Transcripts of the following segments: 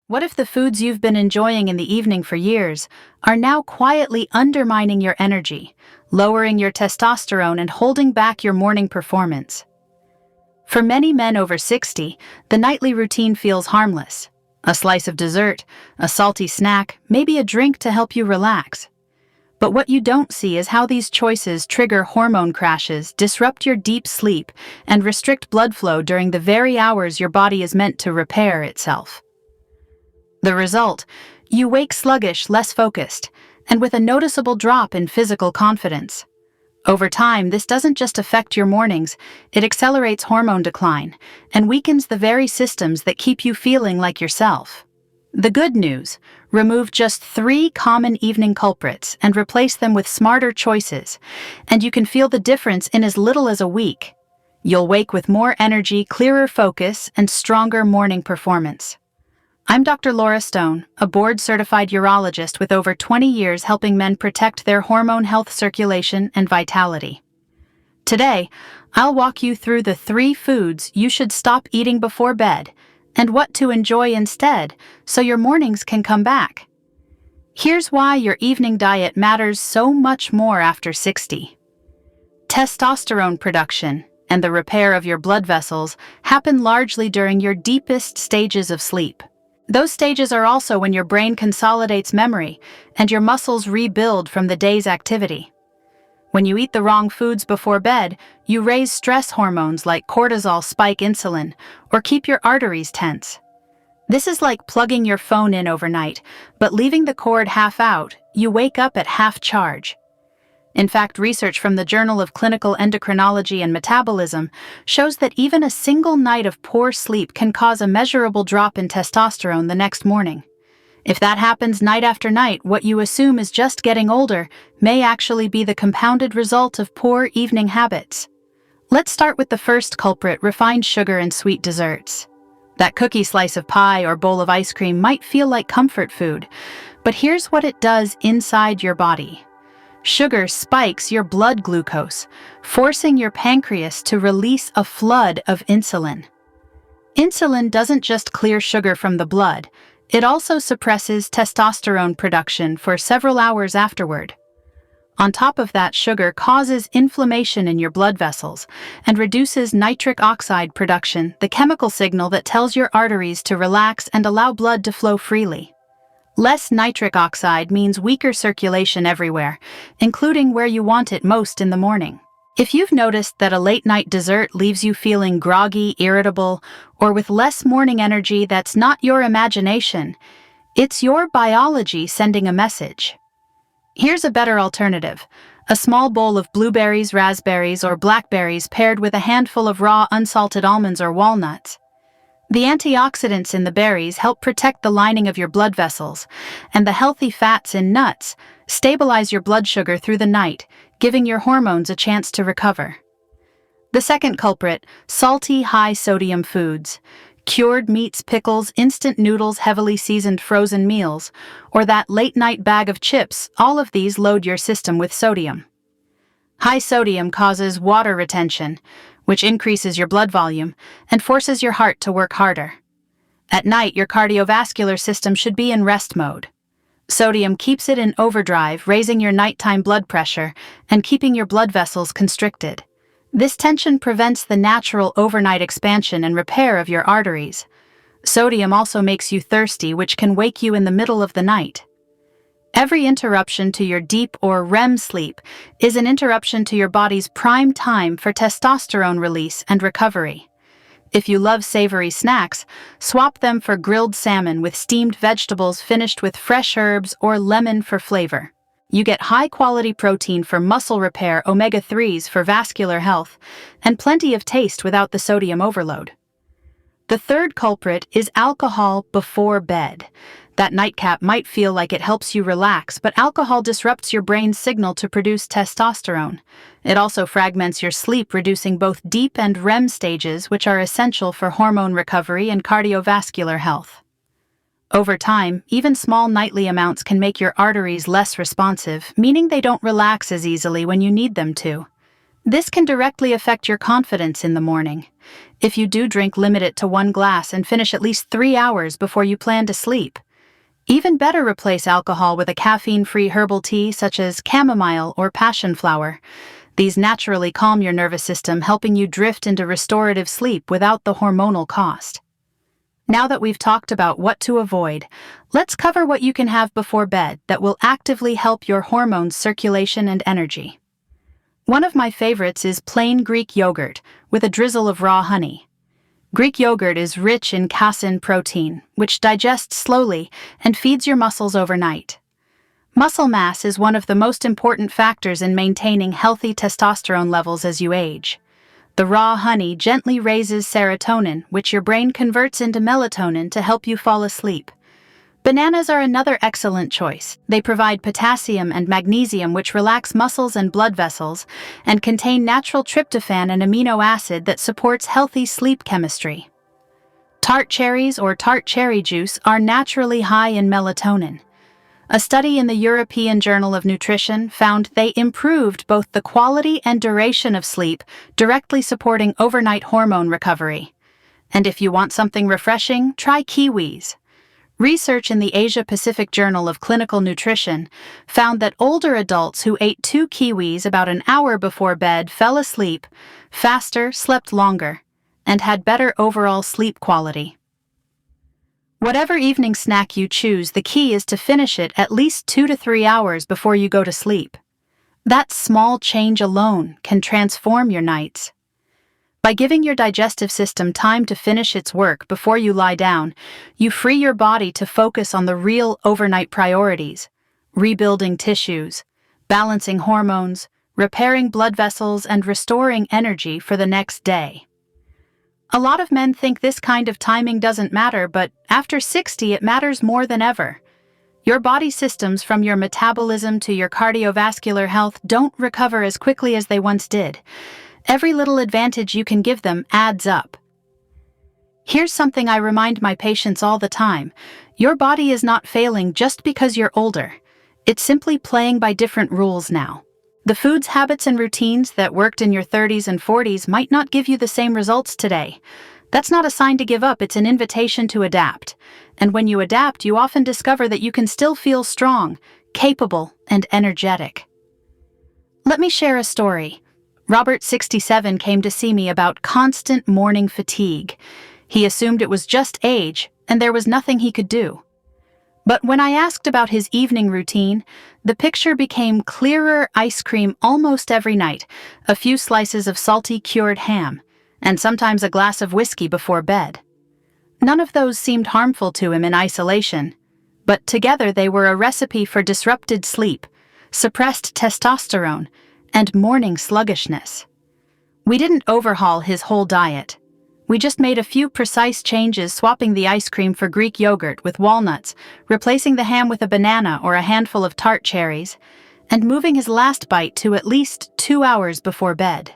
What if the foods you've been enjoying in the evening for years are now quietly undermining your energy, lowering your testosterone and holding back your morning performance? For many men over 60, the nightly routine feels harmless. A slice of dessert, a salty snack, maybe a drink to help you relax. But what you don't see is how these choices trigger hormone crashes, disrupt your deep sleep, and restrict blood flow during the very hours your body is meant to repair itself. The result: you wake sluggish, less focused, and with a noticeable drop in physical confidence. Over time, this doesn't just affect your mornings, it accelerates hormone decline and weakens the very systems that keep you feeling like yourself. The good news: remove just 3 common evening culprits and replace them with smarter choices, and you can feel the difference in as little as a week. You'll wake with more energy, clearer focus, and stronger morning performance. I'm Dr. Laura Stone, a board-certified urologist with over 20 years helping men protect their hormone health, circulation, and vitality. Today, I'll walk you through the 3 foods you should stop eating before bed and what to enjoy instead so your mornings can come back. Here's why your evening diet matters so much more after 60. Testosterone production and the repair of your blood vessels happen largely during your deepest stages of sleep. Those stages are also when your brain consolidates memory and your muscles rebuild from the day's activity. When you eat the wrong foods before bed, you raise stress hormones like cortisol, spike insulin, or keep your arteries tense. This is like plugging your phone in overnight, but leaving the cord half out, you wake up at half charge. In fact, research from the Journal of Clinical Endocrinology and Metabolism shows that even a single night of poor sleep can cause a measurable drop in testosterone the next morning. If that happens night after night, what you assume is just getting older may actually be the compounded result of poor evening habits. Let's start with the first culprit: refined sugar and sweet desserts. That cookie, slice of pie, or bowl of ice cream might feel like comfort food, but here's what it does inside your body. Sugar spikes your blood glucose, forcing your pancreas to release a flood of insulin. Insulin doesn't just clear sugar from the blood, it also suppresses testosterone production for several hours afterward. On top of that, sugar causes inflammation in your blood vessels and reduces nitric oxide production, the chemical signal that tells your arteries to relax and allow blood to flow freely. Less nitric oxide means weaker circulation everywhere, including where you want it most in the morning. If you've noticed that a late-night dessert leaves you feeling groggy, irritable, or with less morning energy, that's not your imagination. It's your biology sending a message. Here's a better alternative: a small bowl of blueberries, raspberries, or blackberries paired with a handful of raw, unsalted almonds or walnuts. The antioxidants in the berries help protect the lining of your blood vessels, and the healthy fats in nuts stabilize your blood sugar through the night, giving your hormones a chance to recover. The second culprit: salty, high-sodium foods. Cured meats, pickles, instant noodles, heavily seasoned frozen meals, or that late-night bag of chips, all of these load your system with sodium. High sodium causes water retention, which increases your blood volume and forces your heart to work harder. At night, your cardiovascular system should be in rest mode. Sodium keeps it in overdrive, raising your nighttime blood pressure and keeping your blood vessels constricted. This tension prevents the natural overnight expansion and repair of your arteries. Sodium also makes you thirsty, which can wake you in the middle of the night. Every interruption to your deep or REM sleep is an interruption to your body's prime time for testosterone release and recovery. If you love savory snacks, swap them for grilled salmon with steamed vegetables finished with fresh herbs or lemon for flavor. You get high-quality protein for muscle repair, omega-3s for vascular health, and plenty of taste without the sodium overload. The third culprit is alcohol before bed. That nightcap might feel like it helps you relax, but alcohol disrupts your brain's signal to produce testosterone. It also fragments your sleep, reducing both deep and REM stages, which are essential for hormone recovery and cardiovascular health. Over time, even small nightly amounts can make your arteries less responsive, meaning they don't relax as easily when you need them to. This can directly affect your confidence in the morning. If you do drink, limit it to 1 glass and finish at least 3 hours before you plan to sleep. Even better, replace alcohol with a caffeine-free herbal tea such as chamomile or passion flower. These naturally calm your nervous system, helping you drift into restorative sleep without the hormonal cost. Now that we've talked about what to avoid, let's cover what you can have before bed that will actively help your hormones, circulation, and energy. One of my favorites is plain Greek yogurt with a drizzle of raw honey. Greek yogurt is rich in casein protein, which digests slowly and feeds your muscles overnight. Muscle mass is one of the most important factors in maintaining healthy testosterone levels as you age. The raw honey gently raises serotonin, which your brain converts into melatonin to help you fall asleep. Bananas are another excellent choice. They provide potassium and magnesium, which relax muscles and blood vessels, and contain natural tryptophan, an amino acid that supports healthy sleep chemistry. Tart cherries or tart cherry juice are naturally high in melatonin. A study in the European Journal of Nutrition found they improved both the quality and duration of sleep, directly supporting overnight hormone recovery. And if you want something refreshing, try kiwis. Research in the Asia-Pacific Journal of Clinical Nutrition found that older adults who ate 2 kiwis about an hour before bed fell asleep faster, slept longer, and had better overall sleep quality. Whatever evening snack you choose, the key is to finish it at least 2 to 3 hours before you go to sleep. That small change alone can transform your nights. By giving your digestive system time to finish its work before you lie down, you free your body to focus on the real overnight priorities: rebuilding tissues, balancing hormones, repairing blood vessels, and restoring energy for the next day. A lot of men think this kind of timing doesn't matter, but after 60 it matters more than ever. Your body systems, from your metabolism to your cardiovascular health, don't recover as quickly as they once did. Every little advantage you can give them adds up. Here's something I remind my patients all the time: your body is not failing just because you're older. It's simply playing by different rules now. The foods, habits, and routines that worked in your 30s and 40s might not give you the same results today. That's not a sign to give up, it's an invitation to adapt. And when you adapt, you often discover that you can still feel strong, capable, and energetic. Let me share a story. Robert, 67, came to see me about constant morning fatigue. He assumed it was just age, and there was nothing he could do. But when I asked about his evening routine, the picture became clearer: ice cream almost every night, a few slices of salty cured ham, and sometimes a glass of whiskey before bed. None of those seemed harmful to him in isolation, but together they were a recipe for disrupted sleep, suppressed testosterone, and morning sluggishness. We didn't overhaul his whole diet. We just made a few precise changes, swapping the ice cream for Greek yogurt with walnuts, replacing the ham with a banana or a handful of tart cherries, and moving his last bite to at least 2 hours before bed.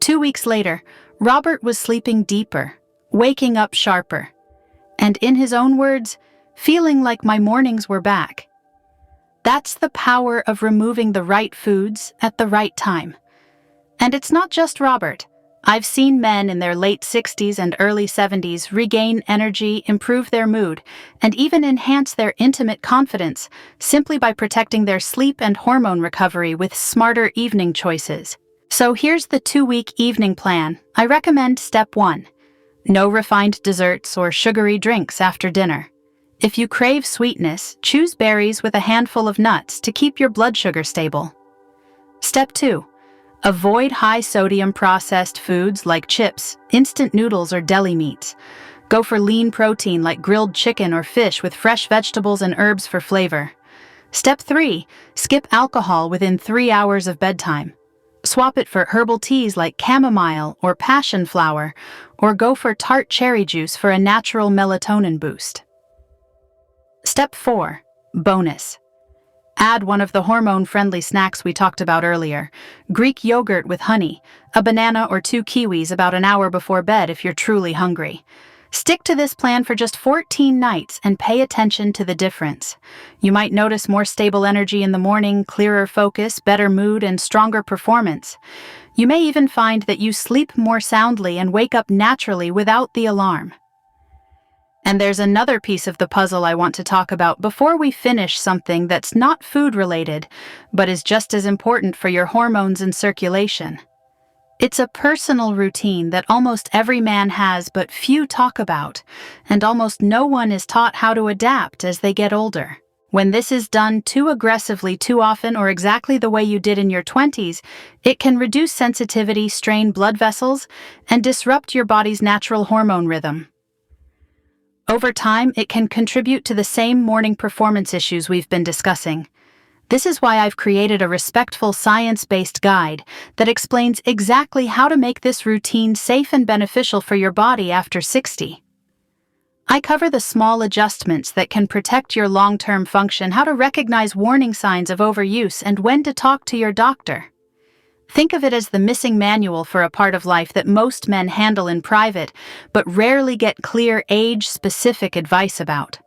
2 weeks later, Robert was sleeping deeper, waking up sharper, and, in his own words, feeling like my mornings were back. That's the power of removing the right foods at the right time. And it's not just Robert. I've seen men in their late 60s and early 70s regain energy, improve their mood, and even enhance their intimate confidence simply by protecting their sleep and hormone recovery with smarter evening choices. So here's the 2-week evening plan. I recommend step 1. No refined desserts or sugary drinks after dinner. If you crave sweetness, choose berries with a handful of nuts to keep your blood sugar stable. Step 2. Avoid high-sodium processed foods like chips, instant noodles, or deli meats. Go for lean protein like grilled chicken or fish with fresh vegetables and herbs for flavor. Step 3. Skip alcohol within 3 hours of bedtime. Swap it for herbal teas like chamomile or passion flower, or go for tart cherry juice for a natural melatonin boost. Step 4. Bonus. Add one of the hormone-friendly snacks we talked about earlier: Greek yogurt with honey, a banana or 2 kiwis about an hour before bed if you're truly hungry. Stick to this plan for just 14 nights and pay attention to the difference. You might notice more stable energy in the morning, clearer focus, better mood, and stronger performance. You may even find that you sleep more soundly and wake up naturally without the alarm. And there's another piece of the puzzle I want to talk about before we finish, something that's not food-related, but is just as important for your hormones and circulation. It's a personal routine that almost every man has but few talk about, and almost no one is taught how to adapt as they get older. When this is done too aggressively too often or exactly the way you did in your 20s, it can reduce sensitivity, strain blood vessels, and disrupt your body's natural hormone rhythm. Over time, it can contribute to the same morning performance issues we've been discussing. This is why I've created a respectful, science-based guide that explains exactly how to make this routine safe and beneficial for your body after 60. I cover the small adjustments that can protect your long-term function, how to recognize warning signs of overuse, and when to talk to your doctor. Think of it as the missing manual for a part of life that most men handle in private, but rarely get clear, age-specific advice about.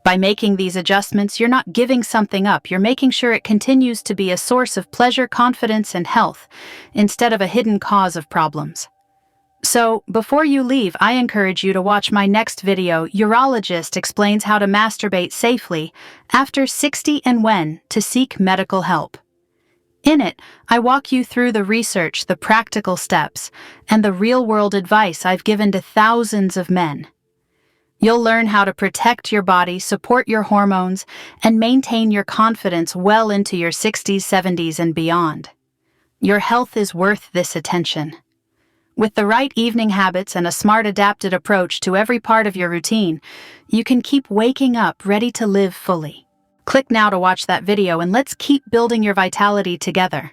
By making these adjustments, you're not giving something up, you're making sure it continues to be a source of pleasure, confidence, and health, instead of a hidden cause of problems. So, before you leave, I encourage you to watch my next video. Urologist explains how to masturbate safely after 60 and when to seek medical help. In it, I walk you through the research, the practical steps, and the real-world advice I've given to thousands of men. You'll learn how to protect your body, support your hormones, and maintain your confidence well into your 60s, 70s, and beyond. Your health is worth this attention. With the right evening habits and a smart, adapted approach to every part of your routine, you can keep waking up ready to live fully. Click now to watch that video, and let's keep building your vitality together.